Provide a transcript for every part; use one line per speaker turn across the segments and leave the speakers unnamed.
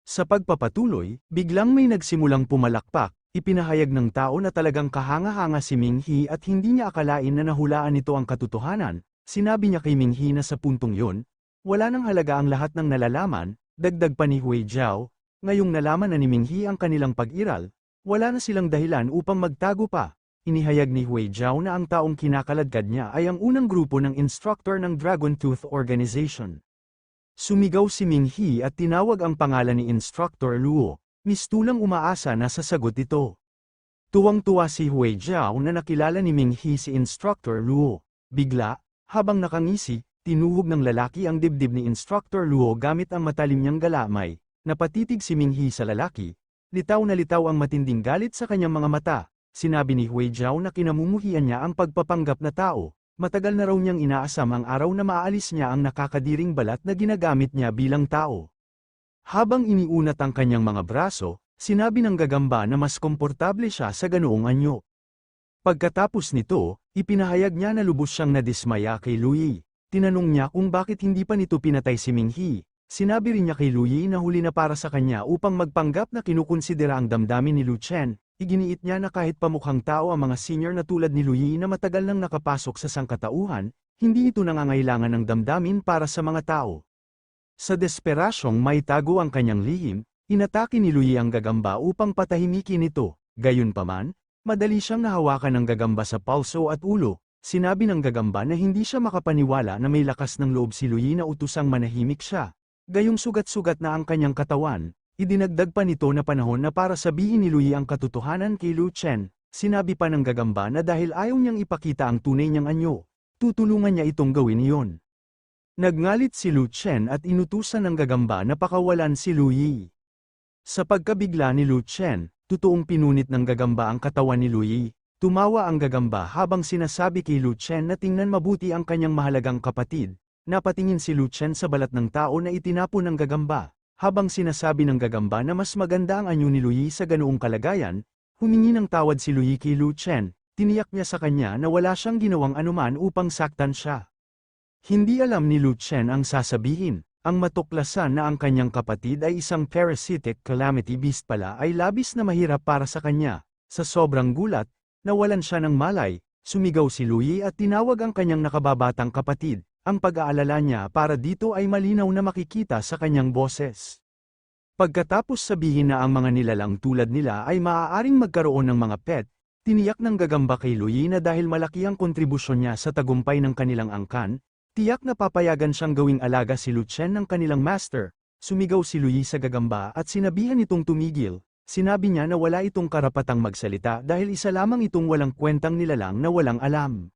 Sa pagpapatuloy, biglang may nagsimulang pumalakpak, ipinahayag ng tao na talagang kahanga-hanga si Ming-Hi at hindi niya akalain na nahulaan nito ang katotohanan. Sinabi niya kay Ming-Hi na sa puntong yun, wala nang halaga ang lahat ng nalalaman, dagdag pa ni Hui Jiao, ngayong nalaman na ni Ming-Hi ang kanilang pag-iral, wala na silang dahilan upang magtago pa. Inihayag ni Hui Jiao na ang taong kinakaladkad niya ay ang unang grupo ng instructor ng Dragon Tooth Organization. Sumigaw si Ming-Hi at tinawag ang pangalan ni Instructor Luo, mistulang umaasa na sasagot ito. Tuwang-tuwa si Hui Jiao na nakilala ni Ming-Hi si Instructor Luo. Bigla, habang nakangisi, tinuhog ng lalaki ang dibdib ni Instructor Luo gamit ang matalim niyang galamay. Napatitig si Ming-Hi sa lalaki, litaw na litaw ang matinding galit sa kanyang mga mata. Sinabi ni Hui Jiao na kinamumuhian niya ang pagpapanggap na tao. Matagal na raw niyang inaasam ang araw na maaalis niya ang nakakadiring balat na ginagamit niya bilang tao. Habang iniunat ang kanyang mga braso, sinabi ng gagamba na mas komportable siya sa ganoong anyo. Pagkatapos nito, ipinahayag niya na lubos siyang nadismaya kay Luyi. Tinanong niya kung bakit hindi pa nito pinatay si Ming-Hi. Sinabi rin niya kay Luyi na huli na para sa kanya upang magpanggap na kinukonsidera ang damdamin ni Lu Chen. Iginiit niya na kahit pamukhang tao ang mga senior na tulad ni Luyi na matagal nang nakapasok sa sangkatauhan, hindi ito nangangailangan ng damdamin para sa mga tao. Sa desperasyong maitago ang kanyang lihim, inatake ni Luyi ang gagamba upang patahimikin ito. Gayunpaman, madali siyang nahawakan ng gagamba sa palso at ulo. Sinabi ng gagamba na hindi siya makapaniwala na may lakas ng loob si Luyi na utusang manahimik siya. Gayong sugat-sugat na ang kanyang katawan. Idinagdag pa nito na panahon na para sabihin ni Luyi ang katotohanan kay Lu Chen. Sinabi pa ng gagamba na dahil ayaw niyang ipakita ang tunay niyang anyo, tutulungan niya itong gawin iyon. Nagngalit si Lu Chen at inutusan ng gagamba na pakawalan si Luyi. Sa pagkabigla ni Lu Chen, totoong pinunit ng gagamba ang katawan ni Luyi. Tumawa ang gagamba habang sinasabi kay Lu Chen na tingnan mabuti ang kanyang mahalagang kapatid. Napatingin si Lu Chen sa balat ng tao na itinapon ng gagamba. Habang sinasabi ng gagamba na mas maganda ang anyo ni Luyi sa ganoong kalagayan, humingi ng tawad si Luyi kay Lu Chen, tiniyak niya sa kanya na wala siyang ginawang anuman upang saktan siya. Hindi alam ni Lu Chen ang sasabihin, ang matuklasan na ang kanyang kapatid ay isang parasitic calamity beast pala ay labis na mahirap para sa kanya. Sa sobrang gulat, nawalan siya ng malay, sumigaw si Luyi at tinawag ang kanyang nakababatang kapatid. Ang pag-aalala niya para dito ay malinaw na makikita sa kanyang boses. Pagkatapos sabihin na ang mga nilalang tulad nila ay maaaring magkaroon ng mga pet, tiniyak ng gagamba kay Luyi na dahil malaki ang kontribusyon niya sa tagumpay ng kanilang angkan, tiyak na papayagan siyang gawing alaga si Lu Chen ng kanilang master. Sumigaw si Luyi sa gagamba at sinabihan itong tumigil. Sinabi niya na wala itong karapatang magsalita dahil isa lamang itong walang kwentang nilalang na walang alam.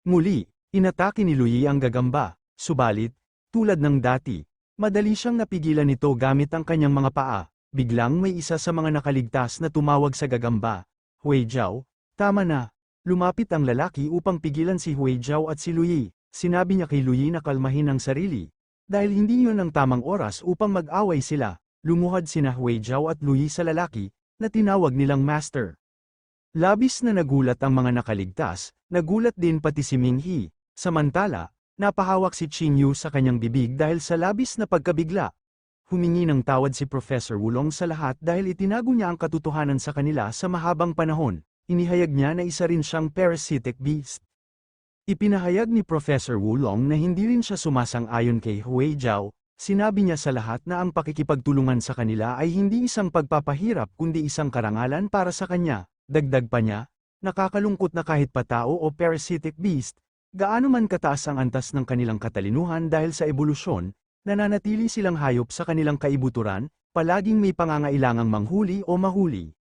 Muli, inatake ni Luyi ang gagamba, subalit, tulad ng dati, madali siyang napigilan nito gamit ang kanyang mga paa. Biglang may isa sa mga nakaligtas na tumawag sa gagamba, Hui Jiao, tama na. Lumapit ang lalaki upang pigilan si Hui Jiao at si Luyi. Sinabi niya kay Luyi na kalmahin ang sarili. Dahil hindi yun ang tamang oras upang mag-away sila, lumuhad sina Hui Jiao at Luyi sa lalaki, na tinawag nilang master. Labis na nagulat ang mga nakaligtas, nagulat din pati si Ming-Hi. Samantala, napahawak si Qin Yu sa kanyang bibig dahil sa labis na pagkabigla. Humingi ng tawad si Professor Wulong sa lahat dahil itinago niya ang katotohanan sa kanila sa mahabang panahon. Inihayag niya na isa rin siyang parasitic beast. Ipinahayag ni Professor Wulong na hindi rin siya sumasang-ayon kay Hui Jiao. Sinabi niya sa lahat na ang pakikipagtulungan sa kanila ay hindi isang pagpapahirap kundi isang karangalan para sa kanya. Dagdag pa niya, nakakalungkot na kahit pa tao o parasitic beast, gaano man kataas ang antas ng kanilang katalinuhan dahil sa ebolusyon, nananatili silang hayop sa kanilang kaibuturan, palaging may pangangailangang manghuli o mahuli.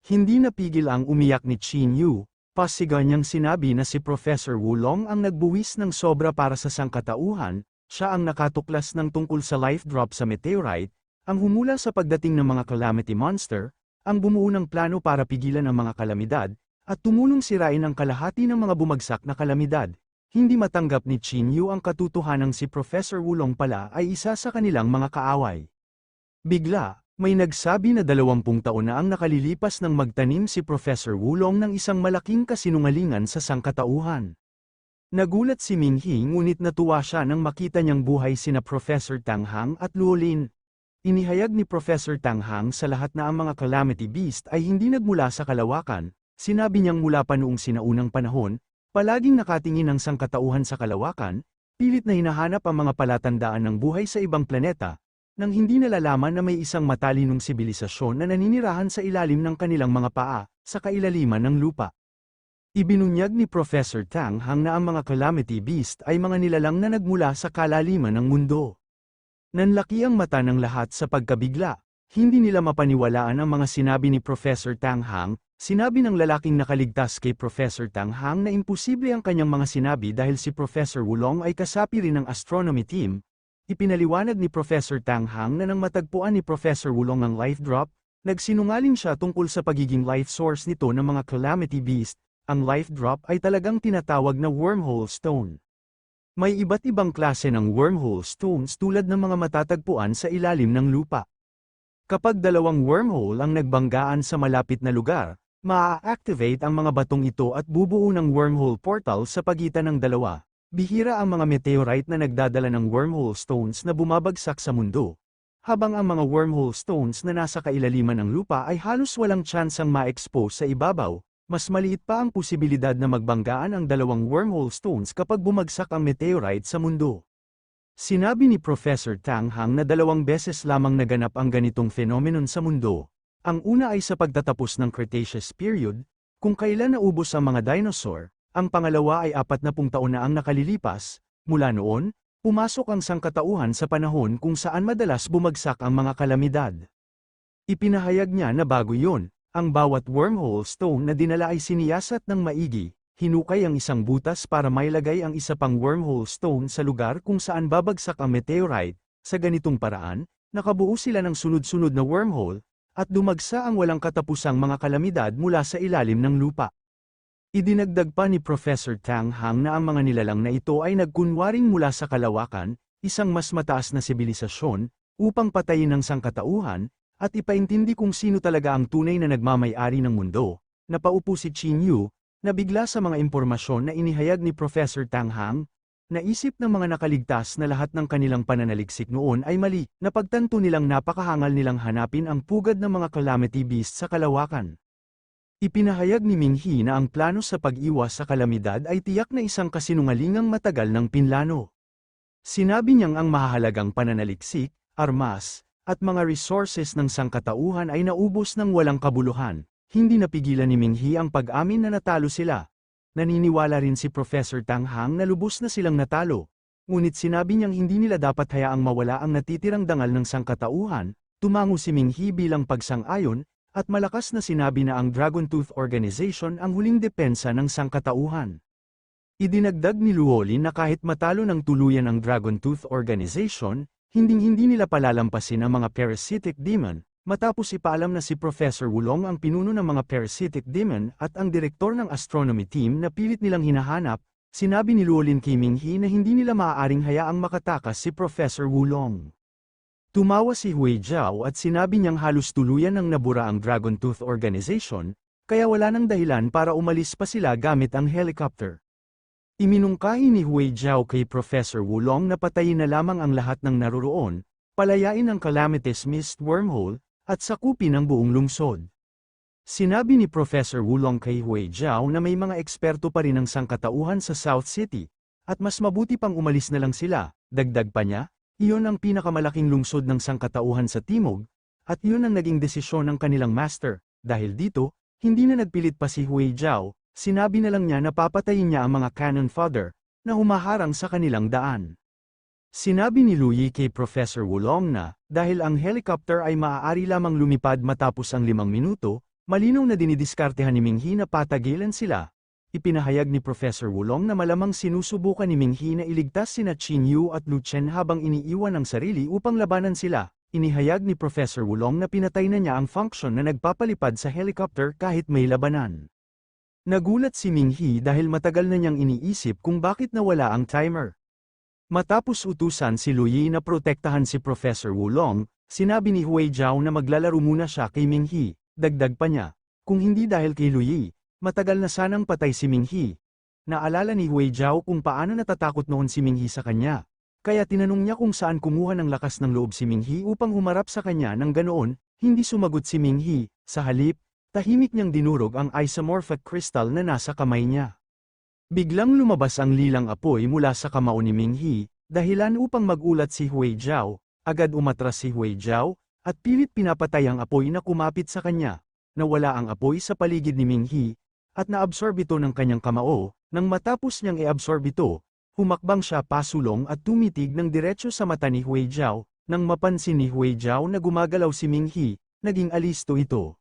Hindi napigil ang umiyak ni Qin Yu, pasigaw niyang sinabi na si Professor Wulong ang nagbuwis ng sobra para sa sangkatauhan, siya ang nakatuklas ng tungkol sa life drop sa meteorite, ang humula sa pagdating ng mga calamity monster, ang bumuo ng plano para pigilan ang mga kalamidad, at tumulong sirain ang kalahati ng mga bumagsak na kalamidad. Hindi matanggap ni Qin Yu ang katotohanang si Professor Wulong pala ay isa sa kanilang mga kaaway. Bigla, may nagsabi na 20 taon na ang nakalilipas nang magtanim si Professor Wulong ng isang malaking kasinungalingan sa sangkatauhan. Nagulat si Ming-Hi ngunit natuwa siya nang makita niyang buhay sina Professor Tang Hang at Luo Lin. Inihayag ni Professor Tang Hang sa lahat na ang mga Calamity Beast ay hindi nagmula sa kalawakan. Sinabi niyang mula pa noong sinaunang panahon, palaging nakatingin ang sangkatauhan sa kalawakan, pilit na hinahanap ang mga palatandaan ng buhay sa ibang planeta, nang hindi nalalaman na may isang matalinong sibilisasyon na naninirahan sa ilalim ng kanilang mga paa, sa kailaliman ng lupa. Ibinunyag ni Professor Tang Hang na ang mga Calamity Beast ay mga nilalang na nagmula sa kalaliman ng mundo. Nanlaki ang mata ng lahat sa pagkabigla. Hindi nila mapaniwalaan ang mga sinabi ni Professor Tang Hang. Sinabi ng lalaking nakaligtas kay Professor Tang Hang na imposible ang kanyang mga sinabi dahil si Professor Wulong ay kasapi rin ng astronomy team. Ipinaliwanag ni Professor Tang Hang na nang matagpuan ni Professor Wulong ang life drop, nagsinungaling siya tungkol sa pagiging life source nito ng mga Calamity Beast. Ang life drop ay talagang tinatawag na wormhole stone. May iba't ibang klase ng wormhole stones tulad ng mga matatagpuan sa ilalim ng lupa. Kapag dalawang wormhole ang nagbanggaan sa malapit na lugar, maa-activate ang mga batong ito at bubuo ng wormhole portal sa pagitan ng dalawa. Bihira ang mga meteorite na nagdadala ng wormhole stones na bumabagsak sa mundo. Habang ang mga wormhole stones na nasa kailaliman ng lupa ay halos walang tsansang ma-expose sa ibabaw, mas maliit pa ang posibilidad na magbanggaan ang dalawang wormhole stones kapag bumagsak ang meteorite sa mundo. Sinabi ni Professor Tang Hang na 2 beses lamang naganap ang ganitong phenomenon sa mundo. Ang una ay sa pagtatapos ng Cretaceous period, kung kailan naubos ang mga dinosaur. Ang pangalawa ay 40 taon na ang nakalilipas. Mula noon, pumasok ang sangkatauhan sa panahon kung saan madalas bumagsak ang mga kalamidad. Ipinahayag niya na bago yun, ang bawat wormhole stone na dinala ay siniyasat ng maigi, hinukay ang isang butas para mailagay ang isa pang wormhole stone sa lugar kung saan babagsak ang meteorite. Sa ganitong paraan, nakabuo sila ng sunod-sunod na wormhole, at dumagsa ang walang katapusang mga kalamidad mula sa ilalim ng lupa. Idinagdag pa ni Professor Tang Hang na ang mga nilalang na ito ay nagkunwaring mula sa kalawakan, isang mas mataas na sibilisasyon, upang patayin ang sangkatauhan, at ipaintindi kung sino talaga ang tunay na nagmamay-ari ng mundo. Napaupo si Qin Yu, nabigla sa mga impormasyon na inihayag ni Professor Tang Hang. Naisip ng mga nakaligtas na lahat ng kanilang pananaliksik noon ay mali, napagtanto nilang napakahangal nilang hanapin ang pugad ng mga Calamity Beast sa kalawakan. Ipinahayag ni Ming He na ang plano sa pag-iwas sa kalamidad ay tiyak na isang kasinungalingang matagal ng pinlano. Sinabi niyang ang mahahalagang pananaliksik, armas, at mga resources ng sangkatauhan ay naubos ng walang kabuluhan. Hindi napigilan ni Ming He ang pag-amin na natalo sila. Naniniwala rin si Professor Tang Hang na lubos na silang natalo. Ngunit sinabi niyang hindi nila dapat hayaang mawala ang natitirang dangal ng sangkatauhan. Tumango si Ming He bilang pagsang-ayon, at malakas na sinabi na ang Dragon Tooth Organization ang huling depensa ng sangkatauhan. Idinagdag ni Luolin na kahit matalo ng tuluyan ang Dragon Tooth Organization, hinding-hindi nila palalampasin ang mga parasitic demon. Matapos ipaalam na si Professor Wulong ang pinuno ng mga parasitic demon at ang direktor ng astronomy team na pilit nilang hinahanap, sinabi ni Luolin kay Ming He na hindi nila maaaring hayaang makatakas si Professor Wulong. Tumawa si Hui Jiao at sinabi niyang halos tuluyan ng nabura ang Dragon Tooth Organization, kaya wala nang dahilan para umalis pa sila gamit ang helicopter. Iminungkahi ni Hui Jiao kay Professor Wulong na patayin na lamang ang lahat ng naroroon, palayain ang Calamitous Mist wormhole, at sakupin ang buong lungsod. Sinabi ni Professor Wulong kay Hui Jiao na may mga eksperto pa rin ang sangkatauhan sa South City, at mas mabuti pang umalis na lang sila. Dagdag pa niya, iyon ang pinakamalaking lungsod ng sangkatauhan sa Timog, at iyon ang naging desisyon ng kanilang master. Dahil dito, hindi na nagpilit pa si Hui Jiao, sinabi na lang niya na papatayin niya ang mga cannon fodder, na humaharang sa kanilang daan. Sinabi ni Lu Yi kay Professor Wulong na, dahil ang helicopter ay maaari lamang lumipad matapos ang 5 minuto, malinaw na dinidiskartehan ni Ming He na patagilan sila. Ipinahayag ni Professor Wulong na malamang sinusubukan ni Ming He na iligtas sina Qin Yu at Lu Chen habang iniiwan ang sarili upang labanan sila. Inihayag ni Professor Wulong na pinatay na niya ang function na nagpapalipad sa helicopter kahit may labanan. Nagulat si Ming He dahil matagal na niyang iniisip kung bakit nawala ang timer. Matapos utusan si Lu Yi na protektahan si Professor Wulong, sinabi ni Hui Jiao na maglalaro muna siya kay Ming He. Dagdag pa niya, kung hindi dahil kay Lu Yi, matagal na sanang patay si Ming He. Naalala ni Hui Jiao kung paano natatakot noon si Ming He sa kanya. Kaya tinanong niya kung saan kumuha ng lakas ng loob si Minghi upang humarap sa kanya ng ganoon, hindi sumagot si Minghi, sa halip, tahimik niyang dinurog ang isomorphic crystal na nasa kamay niya. Biglang lumabas ang lilang apoy mula sa kamao ni Minghi, dahilan upang magulat si Hui Jiao, agad umatras si Hui Jiao, at pilit pinapatay ang apoy na kumapit sa kanya. Nawala ang apoy sa paligid ni Minghi, at naabsorb ito ng kanyang kamao. Nang matapos niyang i-absorb ito, humakbang siya pasulong at tumitig ng diretso sa mata ni Hui Jiao. Nang mapansin ni Hui Jiao na gumagalaw si Minghi, naging alisto ito.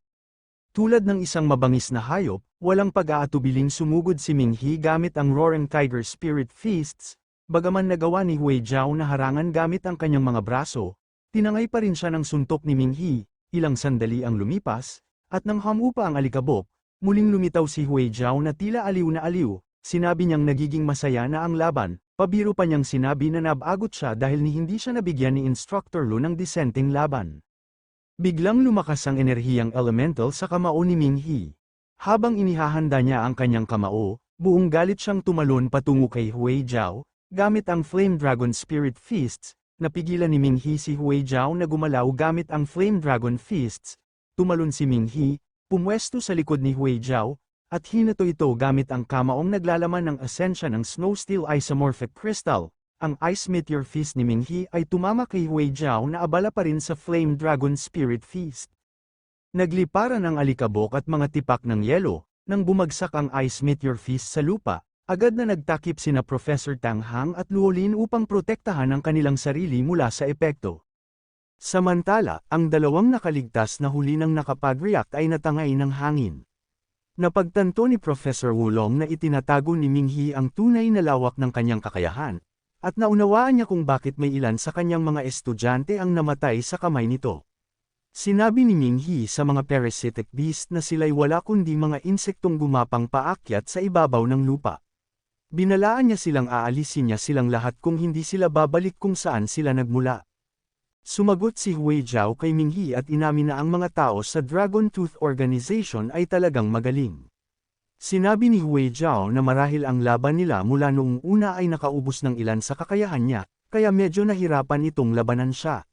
Tulad ng isang mabangis na hayop, walang pag-aatubiling sumugod si Minghi gamit ang Roaring Tiger Spirit Fists. Bagaman nagawa ni Hui Jiao na harangan gamit ang kanyang mga braso, tinangay pa rin siya ng suntok ni Minghi. Ilang sandali ang lumipas, at nang hamupa ang alikabok, muling lumitaw si Hui Jiao na tila aliw na aliw. Sinabi niyang nagiging masaya na ang laban, pabiro pa niyang sinabi na nabagot siya dahil hindi siya nabigyan ni Instructor Lu ng disenteng laban. Biglang lumakas ang enerhiyang elemental sa kamao ni Minghi. Habang inihahanda niya ang kanyang kamao, buong galit siyang tumalon patungo kay Hui Jiao, gamit ang Flame Dragon Spirit Fists. Napigilan ni Minghi si Hui Jiao na gumalaw gamit ang Flame Dragon Fists. Tumalon si Minghi, pumwesto sa likod ni Hui Jiao, at hinato ito gamit ang kamaong naglalaman ng esensya ng Snow Steel Isomorphic Crystal. Ang Ice Meteor Fist ni Minghi ay tumama kay Hui Jiao na abala pa rin sa Flame Dragon Spirit Fist. Nagliparan ang alikabok at mga tipak ng yelo. Nang bumagsak ang Ice Meteor Fist sa lupa, agad na nagtakip sina Professor Tang Hang at Luo Lin upang protektahan ang kanilang sarili mula sa epekto. Samantala, ang dalawang nakaligtas na huli nang nakapag-react ay natangay ng hangin. Napagtanto ni Professor Wulong na itinatago ni Minghi ang tunay na lawak ng kanyang kakayahan, at naunawaan niya kung bakit may ilan sa kanyang mga estudyante ang namatay sa kamay nito. Sinabi ni Minghi sa mga parasitic beast na sila'y wala kundi mga insektong gumapang paakyat sa ibabaw ng lupa. Binalaan niya silang aalisin niya silang lahat kung hindi sila babalik kung saan sila nagmula. Sumagot si Hui Jiao kay Minghi at inamin na ang mga tao sa Dragon Tooth Organization ay talagang magaling. Sinabi ni Hui Jiao na marahil ang laban nila mula noong una ay nakaubos ng ilan sa kakayahan niya, kaya medyo nahirapan itong labanan siya.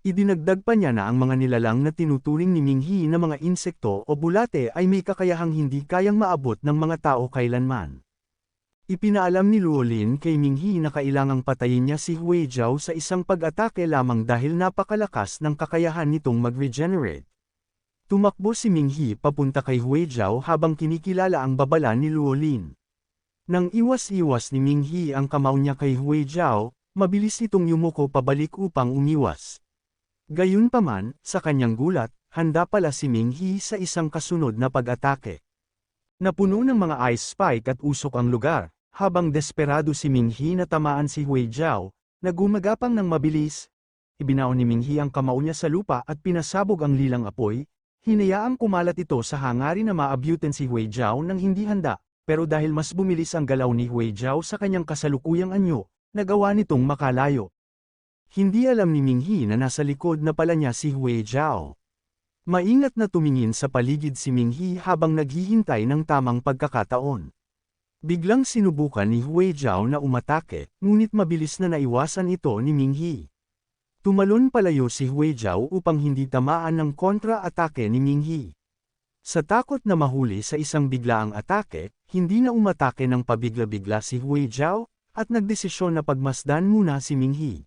Idinagdag pa niya na ang mga nilalang na tinuturing ni Minghi na mga insekto o bulate ay may kakayahang hindi kayang maabot ng mga tao kailanman. Ipinaalam ni Luo Lin kay Minghi na kailangang patayin niya si Hui Jiao sa isang pag-atake lamang dahil napakalakas ng kakayahan nitong mag-regenerate. Tumakbo si Minghi papunta kay Hui Jiao habang kinikilala ang babala ni Luo Lin. Nang iwas-iwas ni Minghi ang kamao niya kay Hui Jiao, mabilis itong yumuko pabalik upang umiwas. Gayunpaman, sa kanyang gulat, handa pala si Minghi sa isang kasunod na pag-atake. Napuno ng mga ice spike at usok ang lugar. Habang desperado si Minghi na tamaan si Hui Jiao, na gumagapang ng mabilis, ibinaon ni Minghi ang kamao niya sa lupa at pinasabog ang lilang apoy, hinayaang kumalat ito sa hangarin na maabutin si Hui Jiao nang hindi handa, pero dahil mas bumilis ang galaw ni Hui Jiao sa kanyang kasalukuyang anyo, nagawa nitong makalayo. Hindi alam ni Minghi na nasa likod na pala niya si Hui Jiao. Maingat na tumingin sa paligid si Minghi habang naghihintay ng tamang pagkakataon. Biglang sinubukan ni Hui Jiao na umatake, ngunit mabilis na naiwasan ito ni Minghi. Tumalon palayo si Hui Jiao upang hindi tamaan ng kontra-atake ni Minghi. Sa takot na mahuli sa isang biglaang atake, hindi na umatake ng pabigla-bigla si Hui Jiao, at nagdesisyon na pagmasdan muna si Minghi.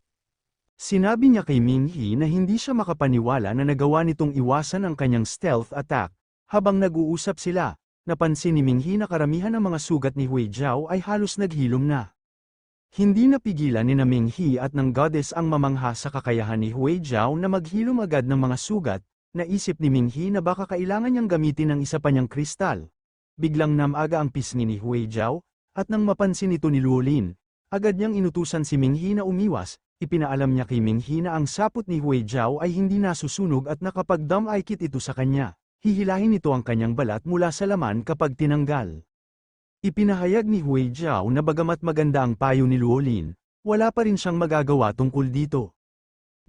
Sinabi niya kay Minghi na hindi siya makapaniwala na nagawa nitong iwasan ang kanyang stealth attack. Habang nag-uusap sila, napansin ni Minghi na karamihan ng mga sugat ni Hui Jiao ay halos naghilom na. Hindi napigilan ni Minghi at ng goddess ang mamangha sa kakayahan ni Hui Jiao na maghilom agad ng mga sugat. Naisip ni Minghi na baka kailangan niyang gamitin ang isa pa niyang kristal. Biglang namaga ang pisngi ni Hui Jiao, at nang mapansin ito ni Luo Lin, agad niyang inutusan si Minghi na umiwas. Ipinaalam niya kay Minghi na ang sapot ni Hui Jiao ay hindi nasusunog at nakapag-dam-aikit ito sa kanya. Hihilahin nito ang kanyang balat mula sa laman kapag tinanggal. Ipinahayag ni Hui Jiao na bagamat maganda ang payo ni Luo Lin, wala pa rin siyang magagawa tungkol dito.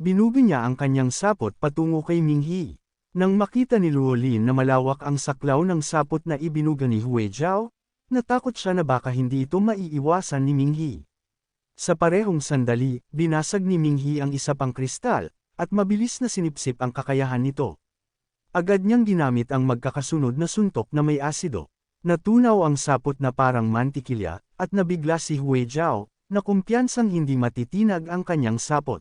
Binubi niya ang kanyang sapot patungo kay Minghi. Nang makita ni Luo Lin na malawak ang saklaw ng sapot na ibinuga ni Hui Jiao, natakot siya na baka hindi ito maiiwasan ni Minghi. Sa parehong sandali, binasag ni Minghi ang isa pang kristal, at mabilis na sinipsip ang kakayahan nito. Agad niyang ginamit ang magkakasunod na suntok na may asido. Natunaw ang sapot na parang mantikilya, at nabigla si Hue Zhao, na kumpiyansang hindi matitinag ang kanyang sapot.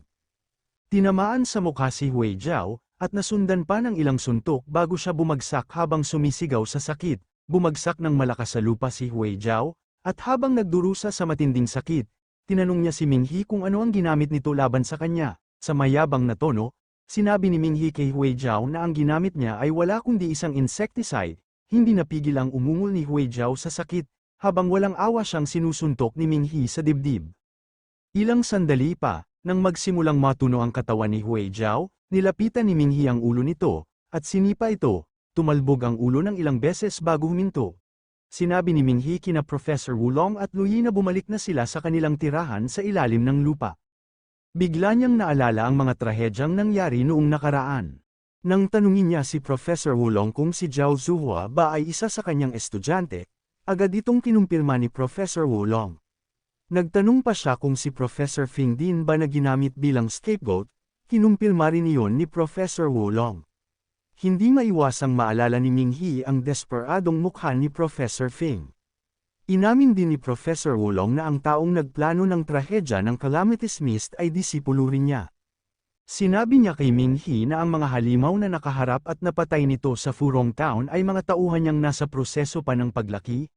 Tinamaan sa mukha si Hue Zhao, at nasundan pa ng ilang suntok bago siya bumagsak habang sumisigaw sa sakit. Bumagsak ng malakas sa lupa si Hue Zhao, at habang nagdurusa sa matinding sakit, tinanong niya si Minghi kung ano ang ginamit nito laban sa kanya. Sa mayabang na tono, sinabi ni Minghi kay Hue Zhao na ang ginamit niya ay wala kundi isang insecticide. Hindi napigil ang umungol ni Hue Zhao sa sakit, habang walang awa siyang sinusuntok ni Minghi sa dibdib. Ilang sandali pa, nang magsimulang matuno ang katawan ni Hue Zhao, nilapitan ni Minghi ang ulo nito, at sinipa ito. Tumalbog ang ulo ng ilang beses bago huminto. Sinabi ni Minghi kina Professor Wulong at Luyi na bumalik na sila sa kanilang tirahan sa ilalim ng lupa. Bigla niyang naalala ang mga trahedyang nangyari noong nakaraan. Nang tanungin niya si Professor Wulong kung si Zhao Zuhua ba ay isa sa kanyang estudyante, agad itong kinumpirma ni Professor Wulong. Nagtanong pa siya kung si Professor Fing din ba na ginamit bilang scapegoat, kinumpirma rin iyon ni Professor Wulong. Hindi maiwasang maalala ni Minghi ang desperadong mukha ni Professor Fing. Inamin din ni Professor Wulong na ang taong nagplano ng trahedya ng Calamities Mist ay disipulo rin niya. Sinabi niya kay Minghi na ang mga halimaw na nakaharap at napatay nito sa Furong Town ay mga tauhan niyang nasa proseso pa ng paglaki.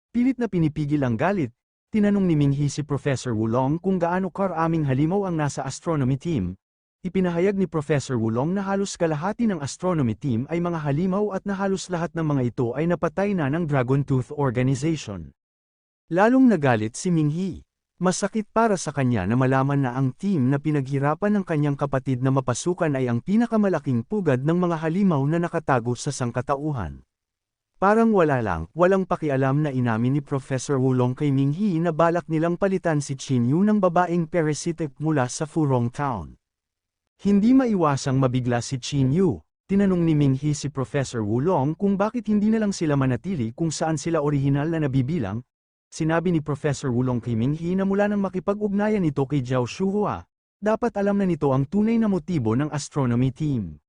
Pilit na pinipigil ang galit, tinanong ni Minghi si Professor Wulong kung gaano karaming halimaw ang nasa astronomy team. Ipinahayag ni Professor Wulong na halos kalahati ng astronomy team ay mga halimaw at na halos lahat ng mga ito ay napatay na ng Dragon Tooth Organization. Lalong nagalit si Minghi. Masakit para sa kanya na malaman na ang team na pinaghirapan ng kanyang kapatid na mapasukan ay ang pinakamalaking pugad ng mga halimaw na nakatago sa sangkatauhan. Parang walang pakialam na inamin ni Professor Wulong kay Minghi na balak nilang palitan si Qin Yu ng babaeng parasitic mula sa Furong Town. Hindi maiwasang mabigla si Qin Yu. Tinanong ni Minghi si Professor Wulong kung bakit hindi na lang sila manatili kung saan sila orihinal na nabibilang. Sinabi ni Professor Wulong kay Minghi na mula nang makipag-ugnayan nito kay Zhao Shuhua, dapat alam na nito ang tunay na motibo ng astronomy team.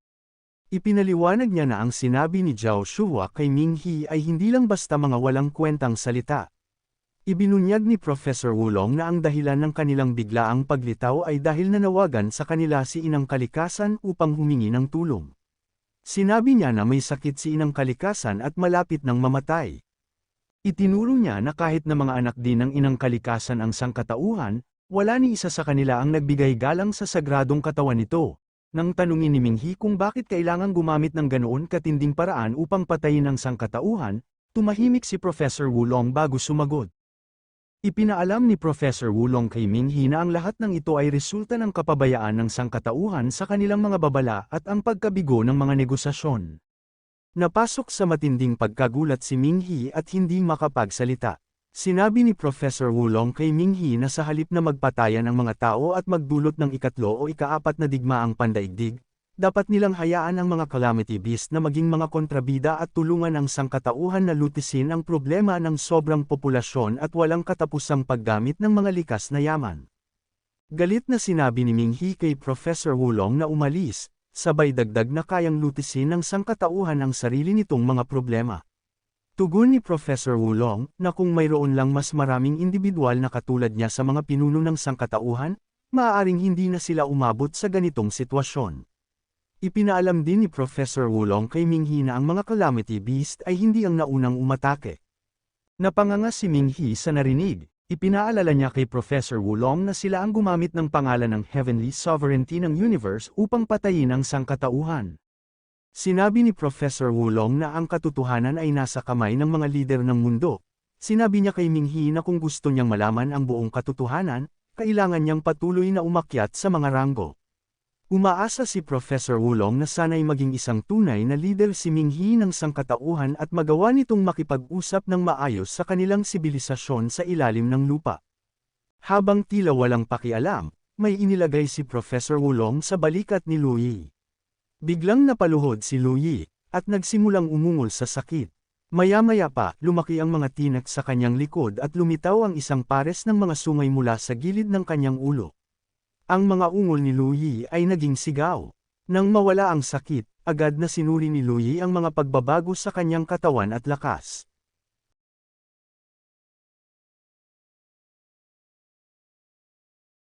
Ipinaliwanag niya na ang sinabi ni Zhao Shuhua kay Minghi ay hindi lang basta mga walang kwentang salita. Ibinunyag ni Professor Wulong na ang dahilan ng kanilang biglaang paglitaw ay dahil nanawagan sa kanila si Inang Kalikasan upang humingi ng tulong. Sinabi niya na may sakit si Inang Kalikasan at malapit nang mamatay. Itinuro niya na kahit na mga anak din ng Inang Kalikasan ang sangkatauhan, wala ni isa sa kanila ang nagbigay galang sa sagradong katawan nito. Nang tanungin ni Minghi kung bakit kailangang gumamit ng ganoon katinding paraan upang patayin ang sangkatauhan, tumahimik si Professor Wulong bago sumagot. Ipinaalam ni Professor Wulong kay Minghi na ang lahat ng ito ay resulta ng kapabayaan ng sangkatauhan sa kanilang mga babala at ang pagkabigo ng mga negosasyon. Napasok sa matinding pagkagulat si Minghi at hindi makapagsalita. Sinabi ni Professor Wulong kay Minghi na sa halip na magpatayan ang mga tao at magdulot ng ikatlo o ikaapat na digmaang pandaigdig, dapat nilang hayaan ang mga calamity beast na maging mga kontrabida at tulungan ang sangkatauhan na lutisin ang problema ng sobrang populasyon at walang katapusang paggamit ng mga likas na yaman. Galit na sinabi ni Minghi kay Professor Wulong na umalis, sabay dagdag na kayang lutisin ng sangkatauhan ang sarili nitong mga problema. Tugon ni Professor Wulong na kung mayroon lang mas maraming individual na katulad niya sa mga pinuno ng sangkatauhan, maaaring hindi na sila umabot sa ganitong sitwasyon. Ipinaalam din ni Professor Wulong kay Minghi na ang mga calamity beast ay hindi ang naunang umatake. Napanganga si Minghi sa narinig. Ipinaalala niya kay Professor Wulong na sila ang gumamit ng pangalan ng Heavenly Sovereignty ng Universe upang patayin ang sangkatauhan. Sinabi ni Professor Wulong na ang katotohanan ay nasa kamay ng mga lider ng mundo. Sinabi niya kay Minghi na kung gusto niyang malaman ang buong katotohanan, kailangan niyang patuloy na umakyat sa mga ranggo. Umaasa si Professor Wulong na sana'y maging isang tunay na leader si Minghi ng sangkatauhan at magawa nitong makipag-usap ng maayos sa kanilang sibilisasyon sa ilalim ng lupa. Habang tila walang pakialam, may inilagay si Professor Wulong sa balikat ni Luyi. Biglang napaluhod si Luyi, at nagsimulang umungol sa sakit. Maya-maya pa, lumaki ang mga tinak sa kanyang likod at lumitaw ang isang pares ng mga sungay mula sa gilid ng kanyang ulo. Ang mga ungol ni Lu Yi ay naging sigaw. Nang mawala ang sakit, agad na sinuri ni Lu Yi ang mga pagbabago sa kanyang katawan at lakas.